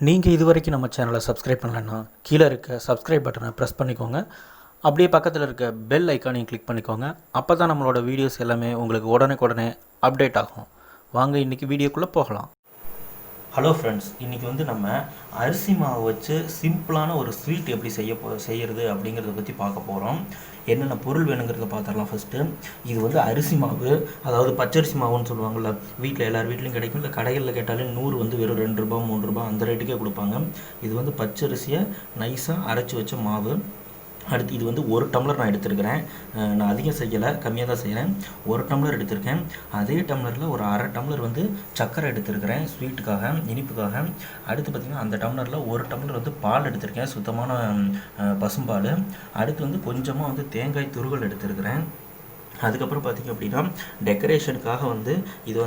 நீங்கள் இதுவரைக்கும் நம்ம சேனலை சப்ஸ்கிரைப் பண்ணலன்னா கீழே இருக்க சப்ஸ்கிரைப் பட்டனை ப்ரெஸ் பண்ணிக்கோங்க. அப்படியே பக்கத்தில் இருக்க பெல் ஐக்கானையும் கிளிக் பண்ணிக்கோங்க. அப்போ தான் நம்மளோட வீடியோஸ் எல்லாமே உங்களுக்கு உடனே அப்டேட் ஆகும். வாங்க இன்றைக்கி வீடியோக்குள்ளே போகலாம். ஹலோ ஃப்ரெண்ட்ஸ், இன்றைக்கி நம்ம அரிசி மாவு வச்சு சிம்பிளான ஒரு ஸ்வீட் எப்படி செய்கிறது அப்படிங்கிறத பற்றி பார்க்க போகிறோம். என்னென்ன பொருள் வேணுங்கிறத பார்த்துடலாம். ஃபஸ்ட்டு இது அரிசி மாவு, அதாவது பச்சரிசி மாவுன்னு சொல்லுவாங்கள்ல, வீட்டில் எல்லார் வீட்லேயும் கிடைக்கும். இல்லை கடைகளில் கேட்டாலே 100 வெறும் 2 ரூபா 3 ரூபா அந்த ரேட்டுக்கே கொடுப்பாங்க. இது பச்சரிசியை நைஸாக அரைச்சி வச்ச மாவு. அடுத்து இது 1 டம்ளர் நான் எடுத்துருக்கிறேன். நான் அதிகம் செய்யலை, கம்மியாக தான் செய்கிறேன். 1 டம்ளர் எடுத்திருக்கேன். அதே டம்ளரில் ஒரு அரை டம்ளர் சர்க்கரை எடுத்துருக்கிறேன், ஸ்வீட்டுக்காக, இனிப்புக்காக. அடுத்து பார்த்திங்கன்னா அந்த டம்ளரில் 1 டம்ளர் பால் எடுத்திருக்கேன், சுத்தமான பசும்பால். அடுத்து கொஞ்சமாக தேங்காய் துருவல் எடுத்துருக்கிறேன். அதுக்கப்புறம் பார்த்திங்க அப்படின்னா டெக்கரேஷனுக்காக இது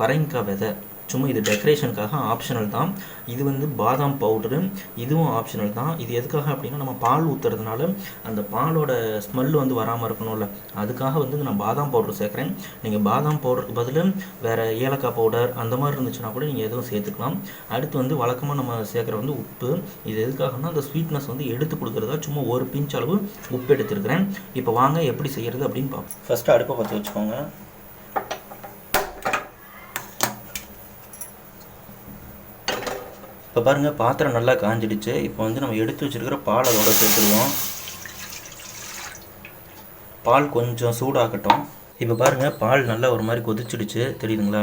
பரங்கிக்காய் விதை, சும்மா இது டெக்கரேஷனுக்காக ஆப்ஷனல் தான். இது பாதாம் பவுடரு, இதுவும் ஆப்ஷனல் தான். இது எதுக்காக அப்படின்னா நம்ம பால் ஊற்றுறதுனால அந்த பாலோட ஸ்மெல் வராமல் இருக்கணும்ல, அதுக்காக நான் பாதாம் பவுடர் சேர்க்குறேன். நீங்கள் பாதாம் பவுடருக்கு பதில் வேறு ஏலக்காய் பவுடர் அந்த மாதிரி இருந்துச்சுன்னா கூட நீங்கள் எதுவும் சேர்த்துக்கலாம். அடுத்து வழக்கமாக நம்ம சேர்க்குற உப்பு. இது எதுக்காகனா அந்த ஸ்வீட்னஸ் எடுத்து கொடுக்குறதா சும்மா ஒரு பிஞ்ச் அளவு உப்பு எடுத்துருக்கிறேன். இப்போ வாங்க எப்படி செய்கிறது அப்படின்னு பார்ப்போம். ஃபஸ்ட்டு அடுப்பை பற்ற வச்சுக்கோங்க. இப்போ பாருங்கள், பாத்திரம் நல்லா காஞ்சிடுச்சு. இப்போ நம்ம எடுத்து வச்சுருக்கிற பால் அதோட சேர்த்துருவோம். பால் கொஞ்சம் சூடாகட்டும். இப்போ பாருங்கள், பால் நல்லா ஒரு மாதிரி கொதிச்சிடுச்சு, தெரியுதுங்களா?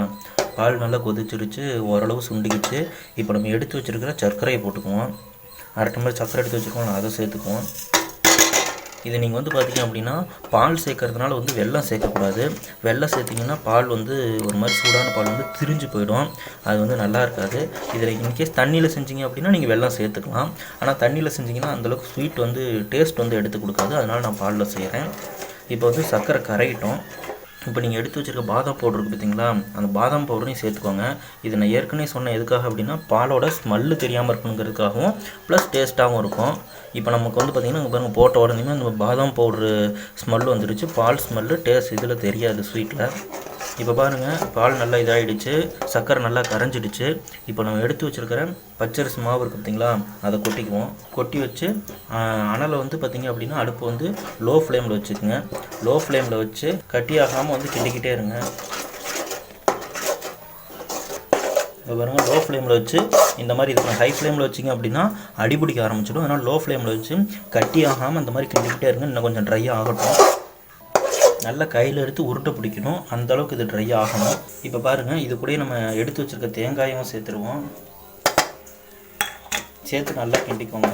பால் நல்லா கொதிச்சிடுச்சு, ஓரளவு சுண்டிக்கிச்சு. இப்போ நம்ம எடுத்து வச்சுருக்கிற சர்க்கரையை போட்டுக்குவோம். அரை டம்ளர் சர்க்கரை எடுத்து வச்சுருக்கோம், அதை சேர்த்துக்குவோம். இது நீங்கள் பார்த்திங்க அப்படின்னா பால் சேர்க்கறதுனால வெல்லம் சேர்க்கக்கூடாது. வெல்லம் சேர்த்திங்கன்னா பால் ஒரு மாதிரி சூடான பால் திரிஞ்சு போயிடும். அது நல்லா இருக்காது. இதில் இன்கேஸ் தண்ணியில் செஞ்சிங்க அப்படின்னா நீங்கள் வெல்லம் சேர்த்துக்கலாம். ஆனால் தண்ணியில் செஞ்சிங்கன்னா அந்தளவுக்கு ஸ்வீட் டேஸ்ட் எடுத்து கொடுக்காது. அதனால் நான் பாலில் செய்கிறேன். இப்போ சர்க்கரை கரையிட்டோம். இப்போ நீங்கள் எடுத்து வச்சுருக்க பாதாம் பவுடர் இருக்குது பார்த்தீங்களா, அந்த பாதாம் பவுடரையும் சேர்த்துக்கோங்க. இது நான் ஏற்கனவே சொன்னேன் எதுக்காக அப்படின்னா பாலோட ஸ்மெல்லு தெரியாமல் இருக்கணுங்கிறதுக்காகவும் ப்ளஸ் டேஸ்ட்டாகவும் இருக்கும். இப்போ நமக்கு பார்த்திங்கன்னா இங்கே பாருங்கள், போட்ட உடனே அந்த பாதாம் பவுட்ரு ஸ்மெல்லு வந்துடுச்சு. பால் ஸ்மெல்லு டேஸ்ட் இதில் தெரியாது ஸ்வீட்டில். இப்போ பாருங்கள், பால் நல்லா இதாகிடுச்சு, சர்க்கரை நல்லா கரைஞ்சிடுச்சு. இப்போ நம்ம எடுத்து வச்சுருக்கிற பச்சரிசி மாவு இருக்குது பார்த்திங்களா, அதை கொட்டிக்குவோம். கொட்டி வச்சு அனலை பார்த்திங்க அப்படின்னா அடுப்பு லோ ஃப்ளேமில் வச்சுக்கோங்க. லோ ஃப்ளேமில் வச்சு கட்டியாகாமல் கிண்டிக்கிட்டே இருங்க. இப்போ பாருங்கள், லோ ஃப்ளேமில் வச்சு இந்த மாதிரி இருக்கணும். ஹை ஃப்ளேமில் வச்சிங்க அப்படின்னா அடிபிடிக்க ஆரம்பிச்சிடும். அதனால் லோ ஃப்ளேமில் வச்சு கட்டி ஆகாமல் அந்த மாதிரி கிண்டிக்கிட்டே இருங்க. இன்னும் கொஞ்சம் ட்ரை ஆகட்டும். நல்லா கையில் எடுத்து உருட்டை பிடிக்கணும், அந்தளவுக்கு இது ட்ரை ஆகணும். இப்போ பாருங்கள், இது கூட நம்ம எடுத்து வச்சுருக்க தேங்காயும் சேர்த்துருவோம். சேர்த்து நல்லா கிண்டிக்கோங்க.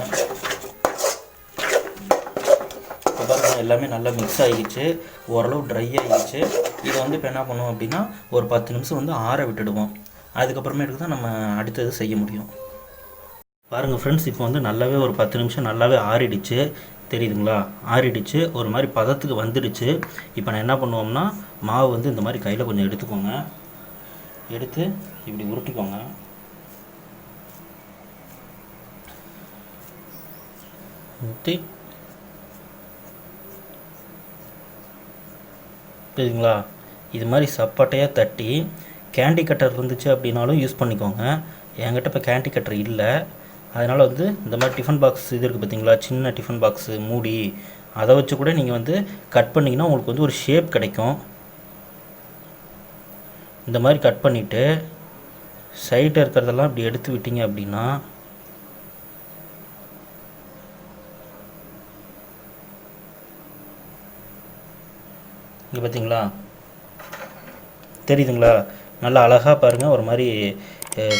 இப்போ பாருங்கள், எல்லாமே நல்லா மிக்ஸ் ஆகிடுச்சு, ஓரளவு ட்ரை ஆகிடுச்சு. இதை இப்போ என்ன பண்ணுவோம் அப்படின்னா ஒரு 10 நிமிஷம் ஆற விட்டுடுவோம். அதுக்கப்புறமேட்டுக்கு தான் நம்ம அடுத்தது செய்ய முடியும். பாருங்கள் ஃப்ரெண்ட்ஸ், இப்போ நல்லாவே ஒரு 10 நிமிஷம் நல்லாவே ஆறிடுச்சு, தெரியுதுங்களா? ஆறிடுச்சு, ஒரு மாதிரி பதத்துக்கு வந்துடுச்சு. இப்போ நான் என்ன பண்ணுவோம்னா மாவு இந்த மாதிரி கையில் கொஞ்சம் எடுத்துக்கோங்க. எடுத்து இப்படி உருட்டிக்கோங்க. ஊற்றி தெரியுதுங்களா? இது மாதிரி சப்பாட்டையாக தட்டி கேண்டி கட்டர் இருந்துச்சு அப்படின்னாலும் யூஸ் பண்ணிக்கோங்க. என்கிட்ட இப்போ கேண்டி கட்டர் இல்லை, அதனால் இந்த மாதிரி டிஃபன் பாக்ஸ் இது இருக்குது பார்த்தீங்களா, சின்ன டிஃபன் பாக்ஸு மூடி, அதை வச்சு கூட நீங்கள் கட் பண்ணிங்கன்னா உங்களுக்கு ஒரு ஷேப் கிடைக்கும். இந்த மாதிரி கட் பண்ணிவிட்டு சைடில் இருக்கிறதெல்லாம் இப்படி எடுத்து விட்டீங்க அப்படின்னா இங்கே பார்த்தீங்களா, தெரியுதுங்களா? நல்லா அழகாக பாருங்கள், ஒரு மாதிரி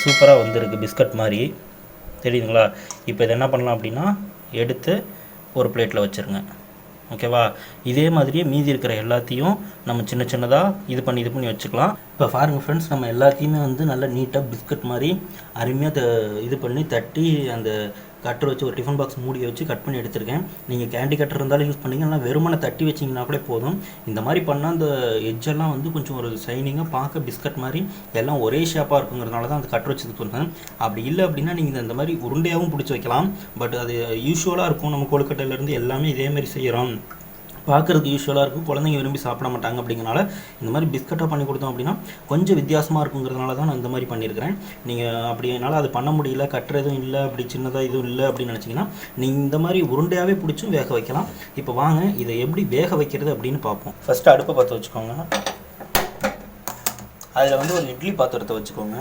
சூப்பராக வந்திருக்கு, பிஸ்கட் மாதிரி, தெரியுதுங்களா? இப்போ இதை என்ன பண்ணலாம் அப்படின்னா எடுத்து ஒரு பிளேட்டில் வச்சுருங்க. ஓகேவா? இதே மாதிரியே மீதி இருக்கிற எல்லாத்தையும் நம்ம சின்ன சின்னதாக இது பண்ணி வச்சுக்கலாம். இப்போ பாருங்கள் ஃப்ரெண்ட்ஸ், நம்ம எல்லாத்தையுமே நல்லா நீட்டாக பிஸ்கட் மாதிரி அருமையாக இது பண்ணி தட்டி அந்த கட்டர் வச்சு ஒரு டிஃபன் பாக்ஸ் மூடியை வச்சு கட் பண்ணி எடுத்திருக்கேன். நீங்கள் கேண்டி கட்டர் இருந்தாலும் யூஸ் பண்ணிங்க, இல்லை வெறுமனை தட்டி வச்சிங்கன்னா கூட போதும். இந்த மாதிரி பண்ணால் அந்த எட்ஜெல்லாம் கொஞ்சம் ஒரு ஷைனிங்காக பார்க்க பிஸ்கட் மாதிரி எல்லாம் ஒரே ஷேப்பாக இருக்குங்கிறதுனால தான் அந்த கட்டர் வச்சு இது பண்ணுறேன். அப்படி இல்லை அப்படின்னா நீங்கள் இந்த மாதிரி உருண்டையாகவும் பிடிச்சி வைக்கலாம். பட் அது யூஸ்வலாக இருக்கும், நம்ம கொழுக்கட்டையிலேருந்து எல்லாமே இதேமாதிரி செய்கிறோம், பார்க்குறதுக்கு யூஸ்வலாக இருக்கும், குழந்தைங்க விரும்பி சாப்பிட மாட்டாங்க. அப்படிங்கிறனால இந்த மாதிரி பிஸ்கட்டாக பண்ணி கொடுத்தோம் அப்படின்னா கொஞ்சம் வித்தியாசமாக இருக்குங்கிறதுனால தான் நான் இந்த மாதிரி பண்ணியிருக்கிறேன். நீங்கள் அப்படினால அது பண்ண முடியல, கட்டுற எதுவும் இல்லை, அப்படி சின்னதாக எதுவும் இல்லை அப்படின்னு நினச்சிங்கன்னா நீங்கள் இந்த மாதிரி உருண்டையாகவே பிடிச்சும் வேக வைக்கலாம். இப்போ வாங்க இதை எப்படி வேக வைக்கிறது அப்படின்னு பார்ப்போம். ஃபஸ்ட்டு அடுப்பை பற்ற வச்சுக்கோங்க. அதில் வந்து ஒரு இட்லி பாத்திரத்தை வச்சுக்கோங்க.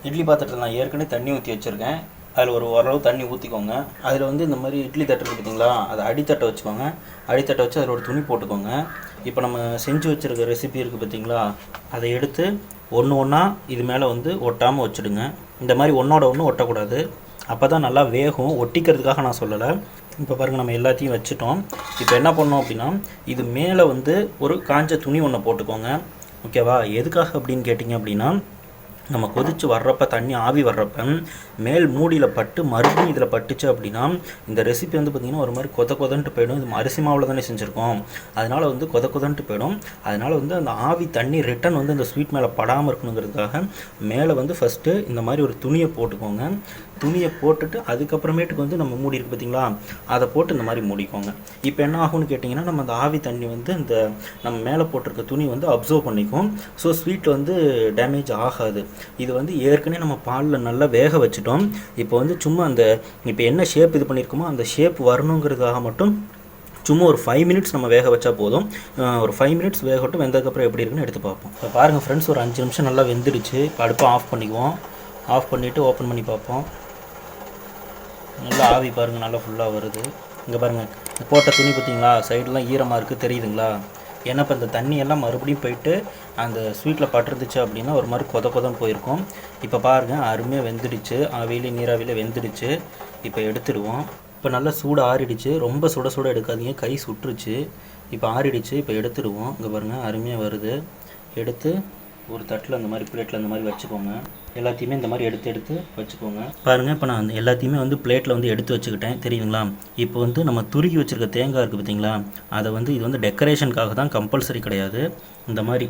இட்லி பாத்திரத்தில் நான் ஏற்கனவே தண்ணி ஊற்றி வச்சுருக்கேன். அதில் ஓரளவு தண்ணி ஊற்றிக்கோங்க. அதில் வந்து இந்த மாதிரி இட்லி தட்டு இருக்குது பார்த்தீங்களா, அதை அடித்தட்டை வச்சுக்கோங்க. அடித்தட்டை வச்சு அதில் ஒரு துணி போட்டுக்கோங்க. இப்போ நம்ம செஞ்சு வச்சுருக்க ரெசிபி இருக்குது பார்த்தீங்களா, அதை எடுத்து ஒன்று ஒன்றா இது மேலே வந்து ஒட்டாமல் வச்சுடுங்க. இந்த மாதிரி ஒன்றோட ஒன்று ஒட்டக்கூடாது, அப்போ தான் நல்லா வேகும். ஒட்டிக்கிறதுக்காக நான் சொல்லலை. இப்போ பாருங்கள், நம்ம எல்லாத்தையும் வச்சுட்டோம். இப்போ என்ன பண்ணோம் அப்படின்னா இது மேலே வந்து ஒரு காஞ்ச துணி ஒன்று போட்டுக்கோங்க. ஓகேவா? எதுக்காக அப்படின்னு கேட்டிங்க அப்படின்னா நம்ம கொதித்து வர்றப்ப தண்ணி ஆவி வர்றப்ப மேல் மூடியில் பட்டு மறுபடியும் இதில் பட்டுச்சு அப்படின்னா இந்த ரெசிபி வந்து பார்த்திங்கன்னா ஒரு மாதிரி கொதன்ட்டு போயிடும். இது அரிசி மாவில் தானே செஞ்சுருக்கோம், அதனால் வந்து கொதன்ட்டு போயிடும். அதனால் வந்து அந்த ஆவி தண்ணி ரிட்டன் வந்து இந்த ஸ்வீட் மேலே படாமல் இருக்கணுங்கிறதுக்காக மேலே வந்து ஃபஸ்ட்டு இந்த மாதிரி ஒரு துணியை போட்டுக்கோங்க. துணியை போட்டுட்டு அதுக்கப்புறமேட்டுக்கு வந்து நம்ம மூடி இருக்குது பார்த்திங்களா, அதை போட்டு இந்த மாதிரி மூடிக்கோங்க. இப்போ என்ன ஆகும்னு கேட்டிங்கன்னா நம்ம அந்த ஆவி தண்ணி வந்து இந்த நம்ம மேலே போட்டிருக்க துணி வந்து அப்சர்வ் பண்ணிக்கும். ஸோ ஸ்வீட் வந்து டேமேஜ் ஆகாது. இது வந்து ஏற்கனவே நம்ம பாலில் நல்லா வேக வச்சுட்டோம். இப்போ வந்து சும்மா அந்த இப்போ என்ன ஷேப் இது பண்ணியிருக்கோமோ அந்த ஷேப் வரணுங்கிறதுக்காக மட்டும் சும்மா ஒரு 5 மினிட்ஸ் நம்ம வேக வச்சா போதும். ஒரு 5 மினிட்ஸ் வேகட்டும். வெந்ததுக்கப்புறம் எப்படி இருக்குன்னு எடுத்து பார்ப்போம். இப்போ பாருங்கள் ஃப்ரெண்ட்ஸ், ஒரு 5 நிமிஷம் நல்லா வெந்துடுச்சு. இப்போ அடுப்பை ஆஃப் பண்ணிக்குவோம். ஆஃப் பண்ணிவிட்டு ஓப்பன் பண்ணி பார்ப்போம். நல்லா ஆவி பாருங்கள், நல்லா ஃபுல்லாக வருது. இங்கே பாருங்கள், போட்ட துணி பார்த்திங்களா, சைடெலாம் ஈரமாக இருக்குது, தெரியுதுங்களா? ஏன்னா இப்போ இந்த தண்ணியெல்லாம் மறுபடியும் போயிட்டு அந்த ஸ்வீட்டில் பட்டுருந்துச்சு அப்படின்னா ஒரு மாதிரி கொதன்னு போயிருக்கும். இப்போ பாருங்கள், அருமையாக வெந்துடுச்சு. ஆவியிலே நீராவியிலே வெந்துடுச்சு. இப்போ எடுத்துடுவோம். இப்போ நல்லா சூடு ஆறிடுச்சு. ரொம்ப சுட எடுக்காதீங்க, கை சுட்டுருச்சு. இப்போ ஆறிடுச்சு. இப்போ எடுத்துடுவோம். இங்கே பாருங்கள், அருமையாக வருது. எடுத்து ஒரு தட்டில் அந்த மாதிரி பிளேட்டில் அந்த மாதிரி வச்சுக்கோங்க. எல்லாத்தையுமே இந்த மாதிரி எடுத்து வச்சுக்கோங்க. பாருங்கள், இப்போ நான் எல்லாத்தையுமே வந்து பிளேட்டில் வந்து எடுத்து வச்சுக்கிட்டேன், தெரியுதுங்களா? இப்போ வந்து நம்ம துருக்கி வச்சுருக்க தேங்காய் இருக்குது பார்த்தீங்களா, அதை வந்து இது வந்து டெக்கரேஷனுக்காக தான், கம்பல்சரி கிடையாது. இந்த மாதிரி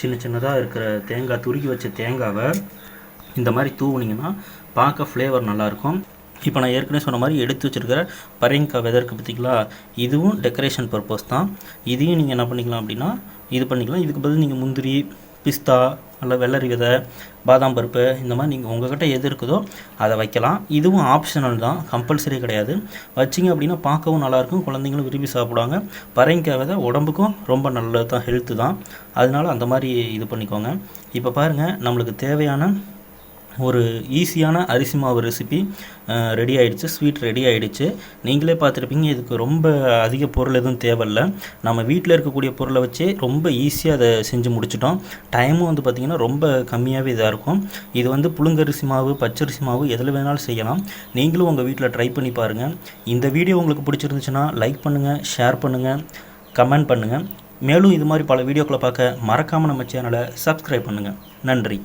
சின்னதாக இருக்கிற தேங்காய், துருக்கி வச்ச தேங்காவை இந்த மாதிரி தூவுனிங்கன்னா பார்க்க ஃப்ளேவர் நல்லாயிருக்கும். இப்போ நான் ஏற்கனவே சொன்ன மாதிரி எடுத்து வச்சுருக்கிற பரங்கிக்காய் விதை இருக்குது பார்த்திங்களா, இதுவும் டெக்கரேஷன் பர்பஸ் தான். இதையும் நீங்கள் என்ன பண்ணிக்கலாம் அப்படின்னா இது பண்ணிக்கலாம். இதுக்கு பதில் நீங்கள் முந்திரி, பிஸ்தா, அல்ல வெள்ளரி விதை, பாதாம் பருப்பு, இந்த மாதிரி நீங்கள் உங்கள்கிட்ட எது இருக்குதோ அதை வைக்கலாம். இதுவும் ஆப்ஷனல் தான், கம்பல்சரி கிடையாது. வச்சிங்க அப்படின்னா பார்க்கவும் நல்லாயிருக்கும், குழந்தைங்களும் விரும்பி சாப்பிடுவாங்க. பரங்கிக்காய் விதை உடம்புக்கும் ரொம்ப நல்லது தான், ஹெல்த்து தான். அதனால் அந்த மாதிரி இது பண்ணிக்கோங்க. இப்போ பாருங்கள், நம்மளுக்கு தேவையான ஒரு ஈஸியான அரிசி மாவு ரெசிபி ரெடி ஆகிடுச்சு. ஸ்வீட் ரெடி ஆகிடுச்சு. நீங்களே பார்த்துருப்பீங்க, இதுக்கு ரொம்ப அதிக பொருள் எதுவும் தேவையில்லை. நம்ம வீட்டில் இருக்கக்கூடிய பொருளை வச்சு ரொம்ப ஈஸியாக அதை செஞ்சு முடிச்சிட்டோம். டைமும் வந்து பார்த்திங்கன்னா ரொம்ப கம்மியாகவே இதாக இருக்கும். இது வந்து புழுங்கரிசி மாவு, பச்சரிசி மாவு, எதில் வேணாலும் செய்யலாம். நீங்களும் உங்கள் வீட்டில் ட்ரை பண்ணி பாருங்கள். இந்த வீடியோ உங்களுக்கு பிடிச்சிருந்துச்சுன்னா லைக் பண்ணுங்கள், ஷேர் பண்ணுங்கள், கமெண்ட் பண்ணுங்கள். மேலும் இது மாதிரி பல வீடியோக்களை பார்க்க மறக்காமல் நம்ம சேனலை சப்ஸ்கிரைப் பண்ணுங்கள். நன்றி.